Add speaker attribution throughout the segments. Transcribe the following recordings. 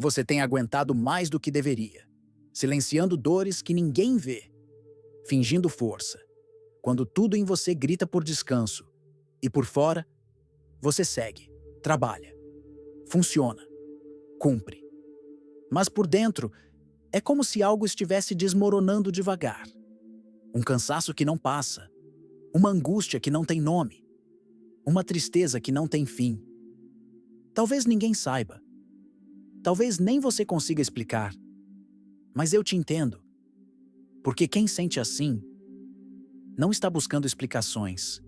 Speaker 1: Você tem aguentado mais do que deveria, silenciando dores que ninguém vê, fingindo força, quando tudo em você grita por descanso. E por fora, você segue, trabalha, funciona, cumpre. Mas por dentro, é como se algo estivesse desmoronando devagar. Um cansaço que não passa, uma angústia que não tem nome, uma tristeza que não tem fim. Talvez ninguém saiba, talvez nem você consiga explicar, mas eu te entendo, porque quem sente assim não está buscando explicações,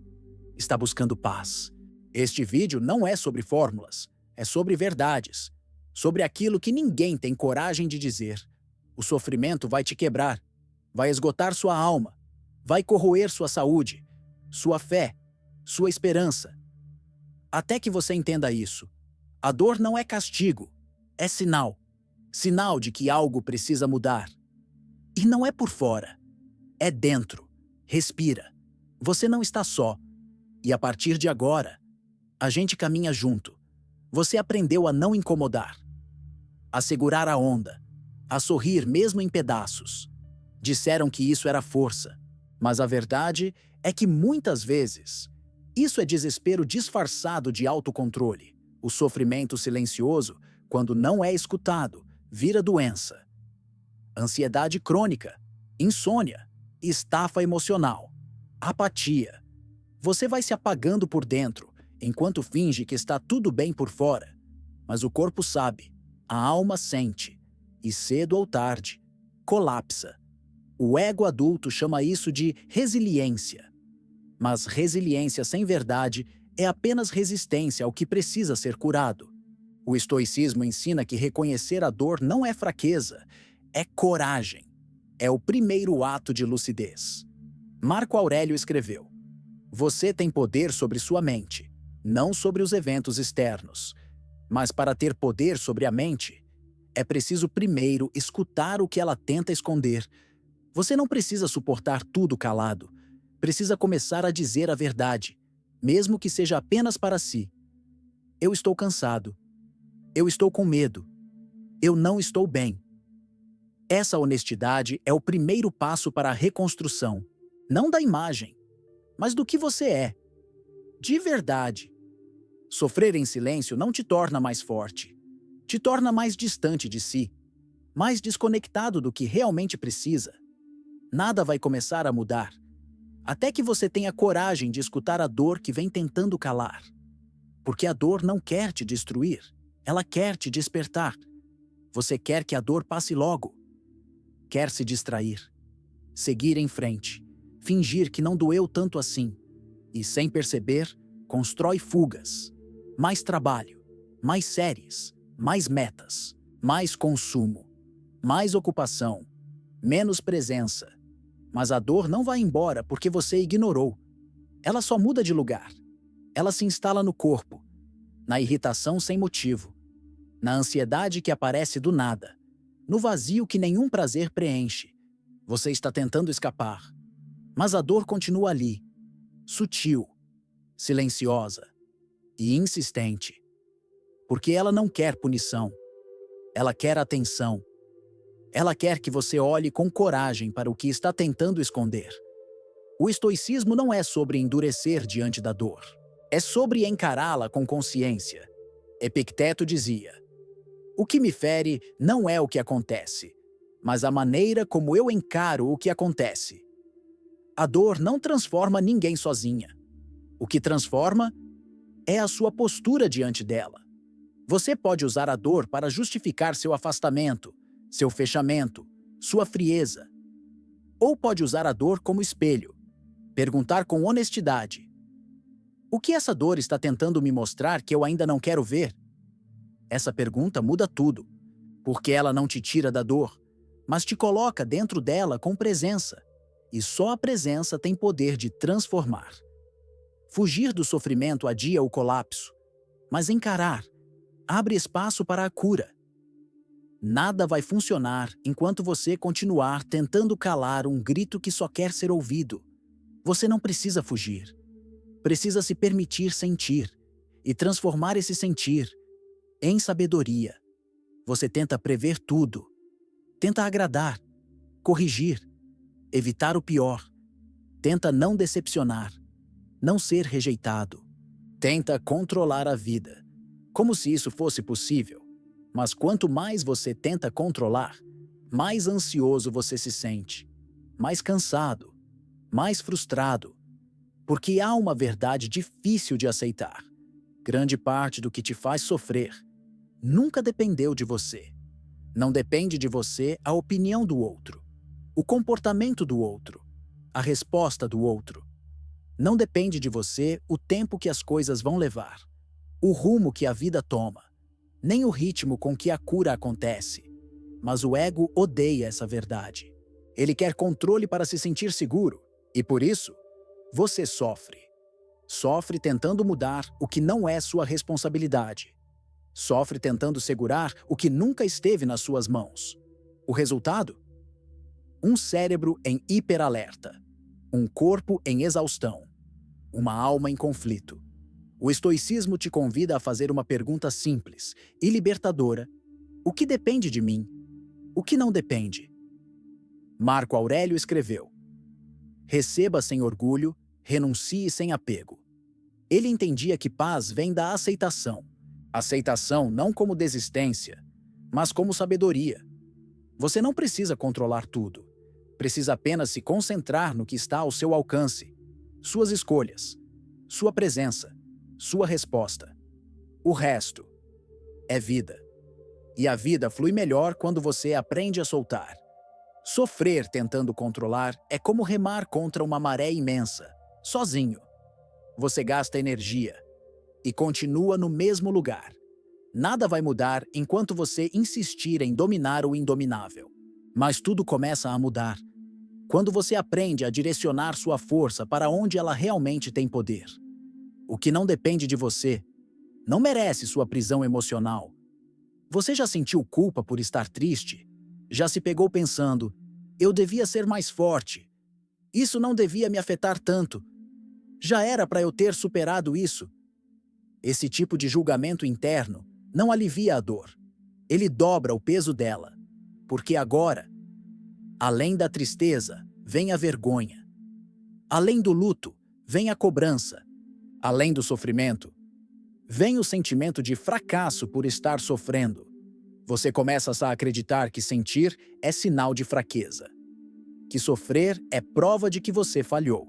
Speaker 1: está buscando paz. Este vídeo não é sobre fórmulas, é sobre verdades, sobre aquilo que ninguém tem coragem de dizer. O sofrimento vai te quebrar, vai esgotar sua alma, vai corroer sua saúde, sua fé, sua esperança. Até que você entenda isso, a dor não é castigo, é sinal. Sinal de que algo precisa mudar. E não é por fora, é dentro. Respira. Você não está só. E a partir de agora, a gente caminha junto. Você aprendeu a não incomodar, a segurar a onda, a sorrir mesmo em pedaços. Disseram que isso era força, mas a verdade é que muitas vezes isso é desespero disfarçado de autocontrole. O sofrimento silencioso, quando não é escutado, vira doença. Ansiedade crônica, insônia, estafa emocional, apatia. Você vai se apagando por dentro, enquanto finge que está tudo bem por fora. Mas o corpo sabe, a alma sente, e cedo ou tarde, colapsa. O ego adulto chama isso de resiliência. Mas resiliência sem verdade é apenas resistência ao que precisa ser curado. O estoicismo ensina que reconhecer a dor não é fraqueza, é coragem. É o primeiro ato de lucidez. Marco Aurélio escreveu: "Você tem poder sobre sua mente, não sobre os eventos externos. Mas para ter poder sobre a mente, é preciso primeiro escutar o que ela tenta esconder. Você não precisa suportar tudo calado. Precisa começar a dizer a verdade, mesmo que seja apenas para si. Eu estou cansado. Eu estou com medo. Eu não estou bem." Essa honestidade é o primeiro passo para a reconstrução, não da imagem, mas do que você é, de verdade. Sofrer em silêncio não te torna mais forte, te torna mais distante de si, mais desconectado do que realmente precisa. Nada vai começar a mudar, até que você tenha coragem de escutar a dor que vem tentando calar. Porque a dor não quer te destruir, ela quer te despertar. Você quer que a dor passe logo. Quer se distrair, seguir em frente, fingir que não doeu tanto assim. E sem perceber, constrói fugas. Mais trabalho, mais séries, mais metas, mais consumo, mais ocupação, menos presença. Mas a dor não vai embora porque você ignorou. Ela só muda de lugar. Ela se instala no corpo, na irritação sem motivo, na ansiedade que aparece do nada, no vazio que nenhum prazer preenche. Você está tentando escapar, mas a dor continua ali, sutil, silenciosa e insistente. Porque ela não quer punição, ela quer atenção. Ela quer que você olhe com coragem para o que está tentando esconder. O estoicismo não é sobre endurecer diante da dor, é sobre encará-la com consciência. Epicteto dizia: "O que me fere não é o que acontece, mas a maneira como eu encaro o que acontece." A dor não transforma ninguém sozinha. O que transforma é a sua postura diante dela. Você pode usar a dor para justificar seu afastamento, seu fechamento, sua frieza. Ou pode usar a dor como espelho, perguntar com honestidade: "O que essa dor está tentando me mostrar que eu ainda não quero ver?" Essa pergunta muda tudo, porque ela não te tira da dor, mas te coloca dentro dela com presença. E só a presença tem poder de transformar. Fugir do sofrimento adia o colapso, mas encarar abre espaço para a cura. Nada vai funcionar enquanto você continuar tentando calar um grito que só quer ser ouvido. Você não precisa fugir. Precisa se permitir sentir e transformar esse sentir em sabedoria. Você tenta prever tudo. Tenta agradar, corrigir, evitar o pior. Tenta não decepcionar, não ser rejeitado. Tenta controlar a vida, como se isso fosse possível. Mas quanto mais você tenta controlar, mais ansioso você se sente, mais cansado, mais frustrado, porque há uma verdade difícil de aceitar. Grande parte do que te faz sofrer nunca dependeu de você. Não depende de você a opinião do outro, o comportamento do outro, a resposta do outro. Não depende de você o tempo que as coisas vão levar, o rumo que a vida toma, nem o ritmo com que a cura acontece. Mas o ego odeia essa verdade. Ele quer controle para se sentir seguro, e por isso, você sofre. Sofre tentando mudar o que não é sua responsabilidade. Sofre tentando segurar o que nunca esteve nas suas mãos. O resultado? Um cérebro em hiperalerta, um corpo em exaustão, uma alma em conflito. O estoicismo te convida a fazer uma pergunta simples e libertadora: o que depende de mim? O que não depende? Marco Aurélio escreveu: receba sem orgulho, renuncie sem apego. Ele entendia que paz vem da aceitação. Aceitação não como desistência, mas como sabedoria. Você não precisa controlar tudo. Precisa apenas se concentrar no que está ao seu alcance. Suas escolhas, sua presença, sua resposta. O resto é vida. E a vida flui melhor quando você aprende a soltar. Sofrer tentando controlar é como remar contra uma maré imensa, sozinho. Você gasta energia e continua no mesmo lugar. Nada vai mudar enquanto você insistir em dominar o indominável. Mas tudo começa a mudar quando você aprende a direcionar sua força para onde ela realmente tem poder. O que não depende de você não merece sua prisão emocional. Você já sentiu culpa por estar triste? Já se pegou pensando: eu devia ser mais forte. Isso não devia me afetar tanto. Já era para eu ter superado isso. Esse tipo de julgamento interno não alivia a dor. Ele dobra o peso dela. Porque agora, além da tristeza, vem a vergonha. Além do luto, vem a cobrança. Além do sofrimento, vem o sentimento de fracasso por estar sofrendo. Você começa a acreditar que sentir é sinal de fraqueza, que sofrer é prova de que você falhou.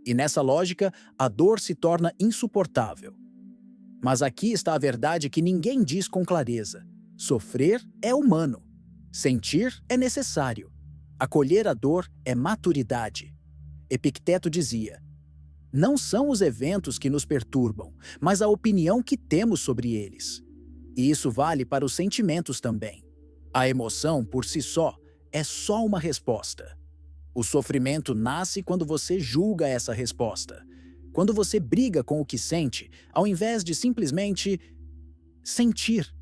Speaker 1: E nessa lógica, a dor se torna insuportável. Mas aqui está a verdade que ninguém diz com clareza: sofrer é humano. Sentir é necessário. Acolher a dor é maturidade. Epicteto dizia: não são os eventos que nos perturbam, mas a opinião que temos sobre eles. E isso vale para os sentimentos também. A emoção, por si só uma resposta. O sofrimento nasce quando você julga essa resposta. Quando você briga com o que sente, ao invés de simplesmente sentir.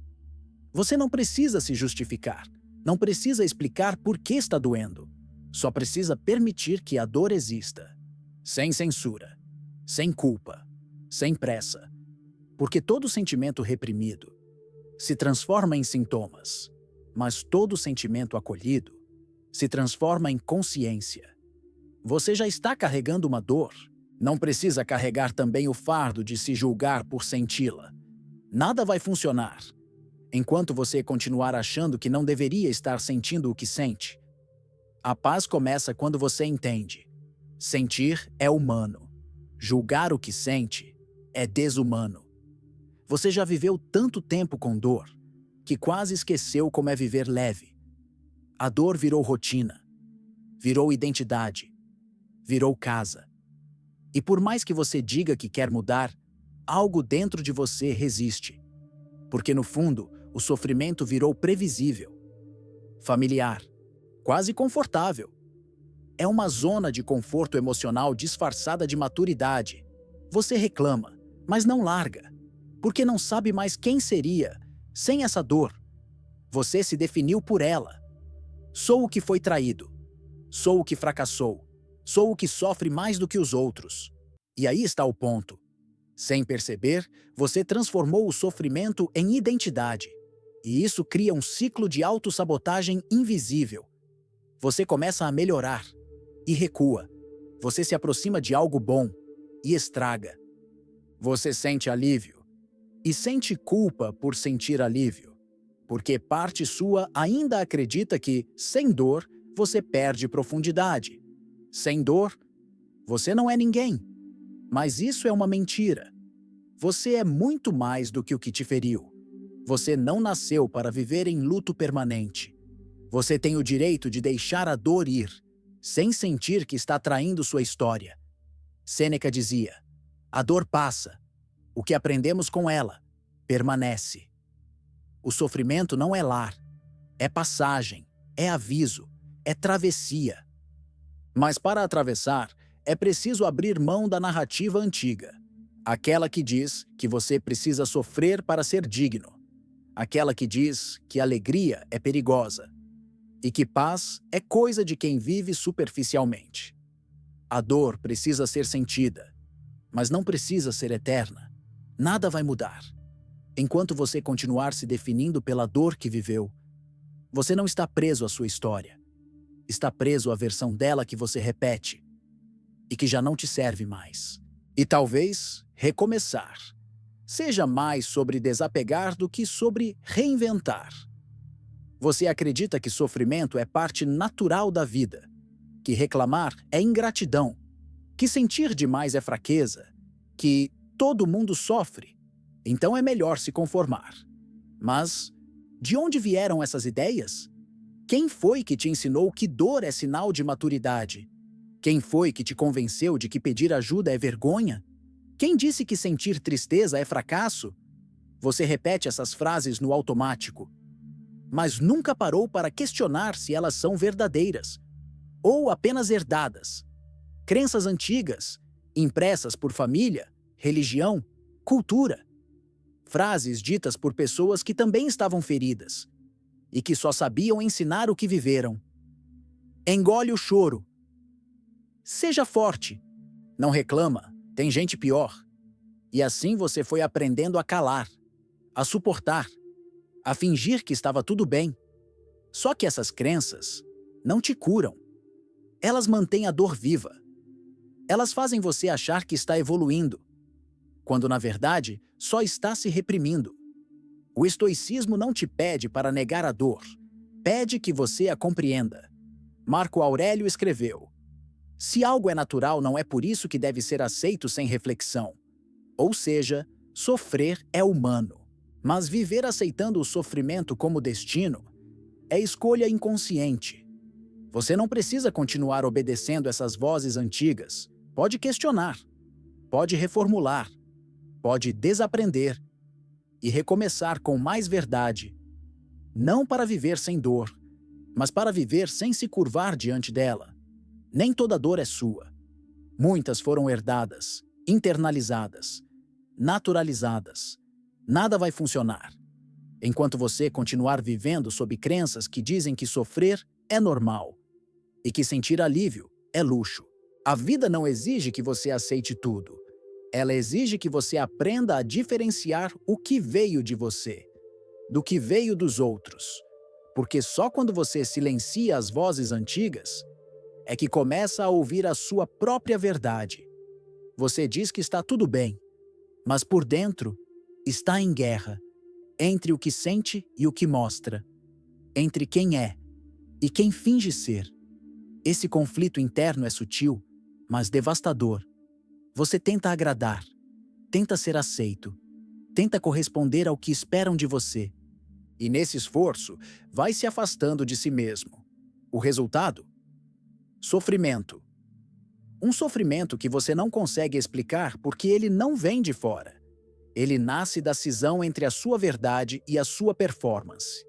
Speaker 1: Você não precisa se justificar. Não precisa explicar por que está doendo. Só precisa permitir que a dor exista. Sem censura. Sem culpa. Sem pressa. Porque todo sentimento reprimido se transforma em sintomas, mas todo sentimento acolhido se transforma em consciência. Você já está carregando uma dor. Não precisa carregar também o fardo de se julgar por senti-la. Nada vai funcionar enquanto você continuar achando que não deveria estar sentindo o que sente. A paz começa quando você entende: sentir é humano. Julgar o que sente é desumano. Você já viveu tanto tempo com dor que quase esqueceu como é viver leve. A dor virou rotina, virou identidade, virou casa. E por mais que você diga que quer mudar, algo dentro de você resiste. Porque no fundo, o sofrimento virou previsível, familiar, quase confortável. É uma zona de conforto emocional disfarçada de maturidade. Você reclama, mas não larga, porque não sabe mais quem seria sem essa dor. Você se definiu por ela. Sou o que foi traído. Sou o que fracassou. Sou o que sofre mais do que os outros. E aí está o ponto. Sem perceber, você transformou o sofrimento em identidade. E isso cria um ciclo de autossabotagem invisível. Você começa a melhorar e recua. Você se aproxima de algo bom e estraga. Você sente alívio e sente culpa por sentir alívio, porque parte sua ainda acredita que, sem dor, você perde profundidade. Sem dor, você não é ninguém. Mas isso é uma mentira. Você é muito mais do que o que te feriu. Você não nasceu para viver em luto permanente. Você tem o direito de deixar a dor ir, sem sentir que está traindo sua história. Sêneca dizia: a dor passa. O que aprendemos com ela permanece. O sofrimento não é lar, é passagem, é aviso, é travessia. Mas para atravessar, é preciso abrir mão da narrativa antiga. Aquela que diz que você precisa sofrer para ser digno. Aquela que diz que alegria é perigosa e que paz é coisa de quem vive superficialmente. A dor precisa ser sentida, mas não precisa ser eterna. Nada vai mudar. Enquanto você continuar se definindo pela dor que viveu, você não está preso à sua história. Está preso à versão dela que você repete e que já não te serve mais. E talvez recomeçar seja mais sobre desapegar do que sobre reinventar. Você acredita que sofrimento é parte natural da vida, que reclamar é ingratidão, que sentir demais é fraqueza, que todo mundo sofre, então é melhor se conformar. Mas de onde vieram essas ideias? Quem foi que te ensinou que dor é sinal de maturidade? Quem foi que te convenceu de que pedir ajuda é vergonha? Quem disse que sentir tristeza é fracasso? Você repete essas frases no automático, mas nunca parou para questionar se elas são verdadeiras ou apenas herdadas. Crenças antigas, impressas por família, religião, cultura. Frases ditas por pessoas que também estavam feridas e que só sabiam ensinar o que viveram. Engole o choro. Seja forte. Não reclama, tem gente pior. E assim você foi aprendendo a calar, a suportar, a fingir que estava tudo bem. Só que essas crenças não te curam. Elas mantêm a dor viva. Elas fazem você achar que está evoluindo, quando na verdade só está se reprimindo. O estoicismo não te pede para negar a dor, pede que você a compreenda. Marco Aurélio escreveu: se algo é natural, não é por isso que deve ser aceito sem reflexão. Ou seja, sofrer é humano. Mas viver aceitando o sofrimento como destino é escolha inconsciente. Você não precisa continuar obedecendo essas vozes antigas. Pode questionar, pode reformular, pode desaprender e recomeçar com mais verdade. Não para viver sem dor, mas para viver sem se curvar diante dela. Nem toda dor é sua. Muitas foram herdadas, internalizadas, naturalizadas. Nada vai funcionar enquanto você continuar vivendo sob crenças que dizem que sofrer é normal e que sentir alívio é luxo. A vida não exige que você aceite tudo. Ela exige que você aprenda a diferenciar o que veio de você do que veio dos outros. Porque só quando você silencia as vozes antigas é que começa a ouvir a sua própria verdade. Você diz que está tudo bem, mas por dentro está em guerra entre o que sente e o que mostra, entre quem é e quem finge ser. Esse conflito interno é sutil, mas devastador. Você tenta agradar, tenta ser aceito, tenta corresponder ao que esperam de você. E nesse esforço, vai se afastando de si mesmo. O resultado? Sofrimento. Um sofrimento que você não consegue explicar porque ele não vem de fora. Ele nasce da cisão entre a sua verdade e a sua performance.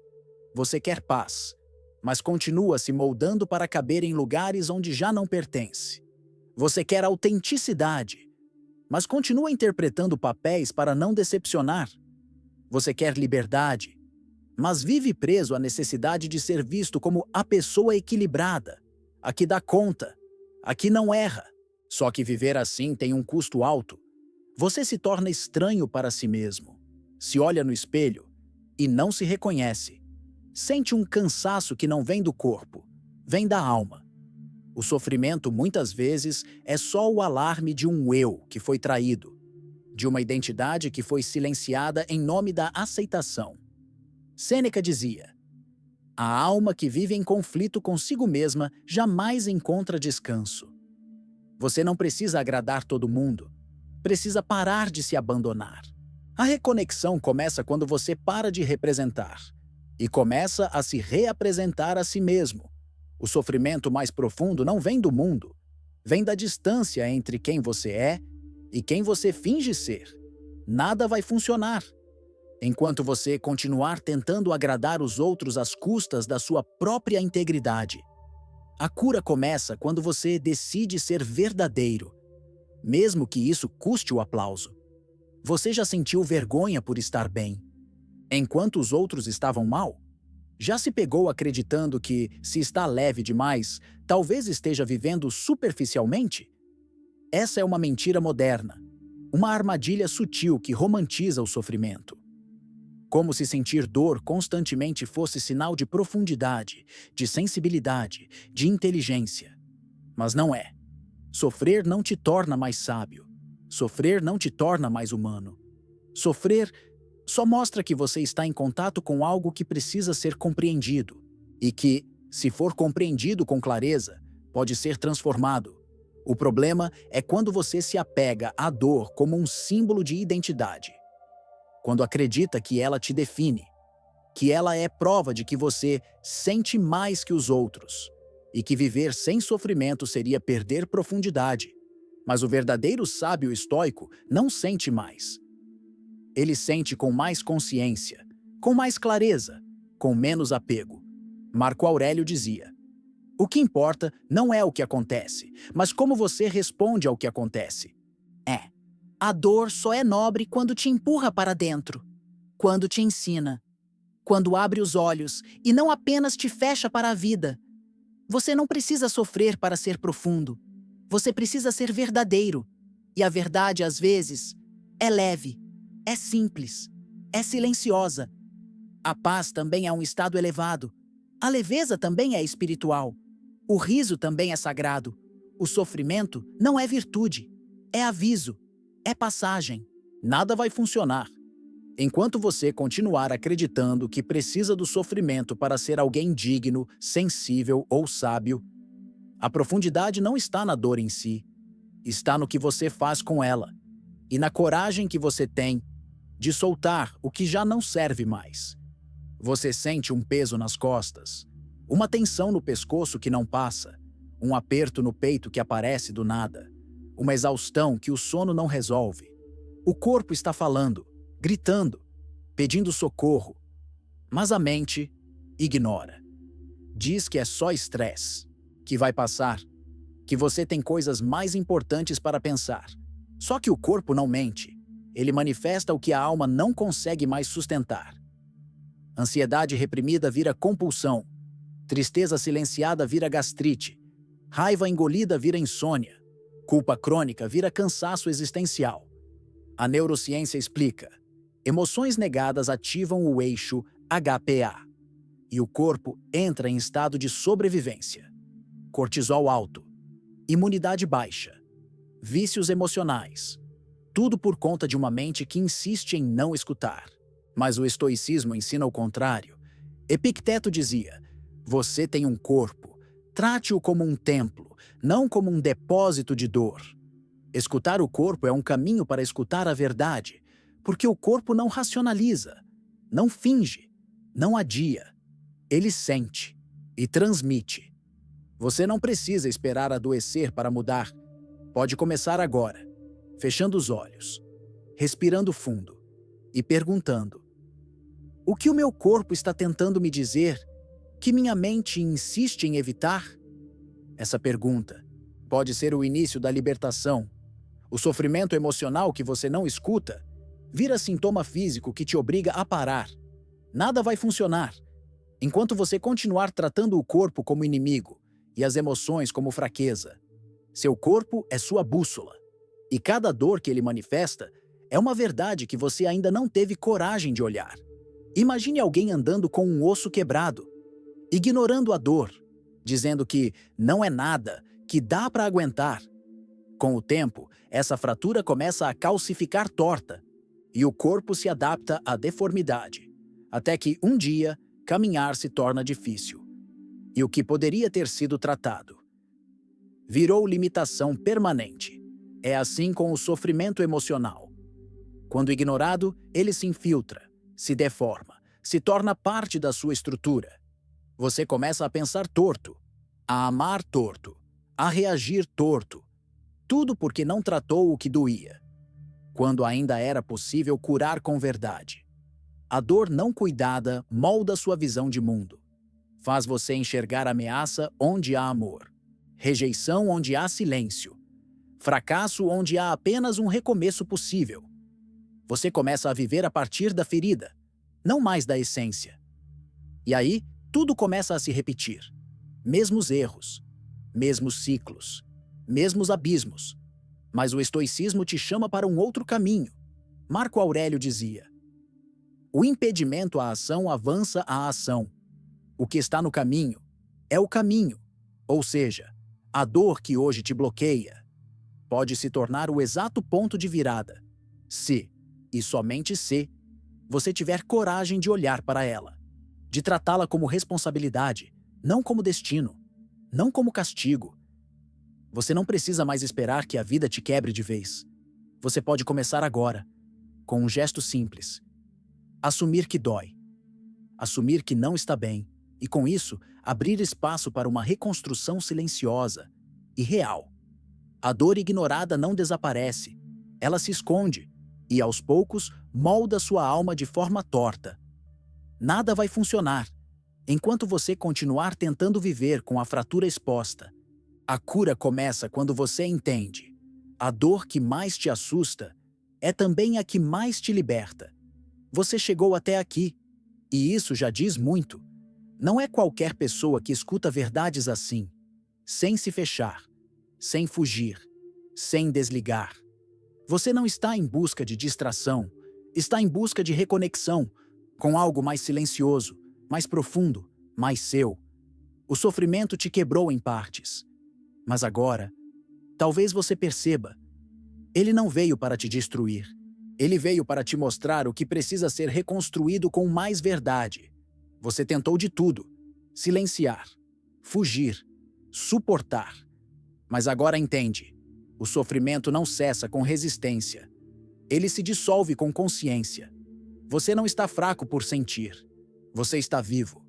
Speaker 1: Você quer paz, mas continua se moldando para caber em lugares onde já não pertence. Você quer autenticidade, mas continua interpretando papéis para não decepcionar. Você quer liberdade, mas vive preso à necessidade de ser visto como a pessoa equilibrada, a que dá conta, a que não erra. Só que viver assim tem um custo alto. Você se torna estranho para si mesmo. Se olha no espelho e não se reconhece. Sente um cansaço que não vem do corpo, vem da alma. O sofrimento, muitas vezes, é só o alarme de um eu que foi traído, de uma identidade que foi silenciada em nome da aceitação. Sêneca dizia: a alma que vive em conflito consigo mesma jamais encontra descanso. Você não precisa agradar todo mundo, precisa parar de se abandonar. A reconexão começa quando você para de representar e começa a se reapresentar a si mesmo. O sofrimento mais profundo não vem do mundo, vem da distância entre quem você é e quem você finge ser. Nada vai funcionar enquanto você continuar tentando agradar os outros às custas da sua própria integridade. A cura começa quando você decide ser verdadeiro, mesmo que isso custe o aplauso. Você já sentiu vergonha por estar bem, enquanto os outros estavam mal? Já se pegou acreditando que, se está leve demais, talvez esteja vivendo superficialmente? Essa é uma mentira moderna, uma armadilha sutil que romantiza o sofrimento. Como se sentir dor constantemente fosse sinal de profundidade, de sensibilidade, de inteligência. Mas não é. Sofrer não te torna mais sábio. Sofrer não te torna mais humano. Sofrer só mostra que você está em contato com algo que precisa ser compreendido e que, se for compreendido com clareza, pode ser transformado. O problema é quando você se apega à dor como um símbolo de identidade. Quando acredita que ela te define, que ela é prova de que você sente mais que os outros e que viver sem sofrimento seria perder profundidade. Mas o verdadeiro sábio estoico não sente mais. Ele sente com mais consciência, com mais clareza, com menos apego. Marco Aurélio dizia: o que importa não é o que acontece, mas como você responde ao que acontece. A dor só é nobre quando te empurra para dentro, quando te ensina, quando abre os olhos e não apenas te fecha para a vida. Você não precisa sofrer para ser profundo. Você precisa ser verdadeiro. E a verdade, às vezes, é leve, é simples, é silenciosa. A paz também é um estado elevado. A leveza também é espiritual. O riso também é sagrado. O sofrimento não é virtude, é aviso, é passagem. Nada vai funcionar enquanto você continuar acreditando que precisa do sofrimento para ser alguém digno, sensível ou sábio. A profundidade não está na dor em si, está no que você faz com ela e na coragem que você tem de soltar o que já não serve mais. Você sente um peso nas costas, uma tensão no pescoço que não passa, um aperto no peito que aparece do nada, uma exaustão que o sono não resolve. O corpo está falando, gritando, pedindo socorro, mas a mente ignora. Diz que é só estresse, que vai passar, que você tem coisas mais importantes para pensar. Só que o corpo não mente. Ele manifesta o que a alma não consegue mais sustentar. Ansiedade reprimida vira compulsão. Tristeza silenciada vira gastrite. Raiva engolida vira insônia. Culpa crônica vira cansaço existencial. A neurociência explica: emoções negadas ativam o eixo HPA e o corpo entra em estado de sobrevivência. Cortisol alto, imunidade baixa, vícios emocionais. Tudo por conta de uma mente que insiste em não escutar. Mas o estoicismo ensina o contrário. Epicteto dizia: você tem um corpo, trate-o como um templo, não como um depósito de dor. Escutar o corpo é um caminho para escutar a verdade, porque o corpo não racionaliza, não finge, não adia. Ele sente e transmite. Você não precisa esperar adoecer para mudar. Pode começar agora, fechando os olhos, respirando fundo e perguntando: o que o meu corpo está tentando me dizer que minha mente insiste em evitar? Essa pergunta pode ser o início da libertação. O sofrimento emocional que você não escuta vira sintoma físico que te obriga a parar. Nada vai funcionar enquanto você continuar tratando o corpo como inimigo e as emoções como fraqueza. Seu corpo é sua bússola, e cada dor que ele manifesta é uma verdade que você ainda não teve coragem de olhar. Imagine alguém andando com um osso quebrado, ignorando a dor, dizendo que não é nada, que dá para aguentar. Com o tempo, essa fratura começa a calcificar torta e o corpo se adapta à deformidade, até que um dia caminhar se torna difícil. E o que poderia ter sido tratado virou limitação permanente. É assim com o sofrimento emocional. Quando ignorado, ele se infiltra, se deforma, se torna parte da sua estrutura. Você começa a pensar torto, a amar torto, a reagir torto. Tudo porque não tratou o que doía, quando ainda era possível curar com verdade. A dor não cuidada molda sua visão de mundo. Faz você enxergar ameaça onde há amor, rejeição onde há silêncio, fracasso onde há apenas um recomeço possível. Você começa a viver a partir da ferida, não mais da essência. E aí, tudo começa a se repetir. Mesmos erros, mesmos ciclos, mesmos abismos. Mas o estoicismo te chama para um outro caminho. Marco Aurélio dizia: o impedimento à ação avança à ação. O que está no caminho é o caminho, ou seja, a dor que hoje te bloqueia pode se tornar o exato ponto de virada, se, e somente se, você tiver coragem de olhar para ela, de tratá-la como responsabilidade, não como destino, não como castigo. Você não precisa mais esperar que a vida te quebre de vez. Você pode começar agora, com um gesto simples. Assumir que dói. Assumir que não está bem. E com isso, abrir espaço para uma reconstrução silenciosa e real. A dor ignorada não desaparece. Ela se esconde e, aos poucos, molda sua alma de forma torta. Nada vai funcionar enquanto você continuar tentando viver com a fratura exposta. A cura começa quando você entende. A dor que mais te assusta é também a que mais te liberta. Você chegou até aqui, e isso já diz muito. Não é qualquer pessoa que escuta verdades assim, sem se fechar, sem fugir, sem desligar. Você não está em busca de distração, está em busca de reconexão com algo mais silencioso, mais profundo, mais seu. O sofrimento te quebrou em partes. Mas agora, talvez você perceba, ele não veio para te destruir. Ele veio para te mostrar o que precisa ser reconstruído com mais verdade. Você tentou de tudo: silenciar, fugir, suportar. Mas agora entende, o sofrimento não cessa com resistência. Ele se dissolve com consciência. Você não está fraco por sentir. Você está vivo.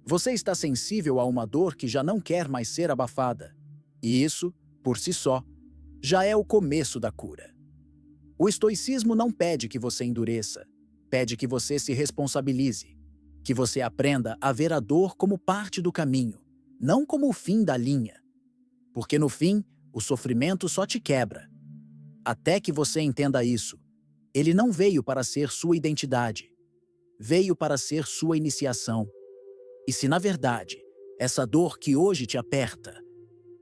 Speaker 1: Você está sensível a uma dor que já não quer mais ser abafada. E isso, por si só, já é o começo da cura. O estoicismo não pede que você endureça, pede que você se responsabilize, que você aprenda a ver a dor como parte do caminho, não como o fim da linha. Porque no fim, o sofrimento só te quebra. Até que você entenda isso, ele não veio para ser sua identidade, veio para ser sua iniciação. E se na verdade, essa dor que hoje te aperta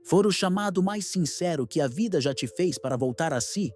Speaker 1: for o chamado mais sincero que a vida já te fez para voltar a si,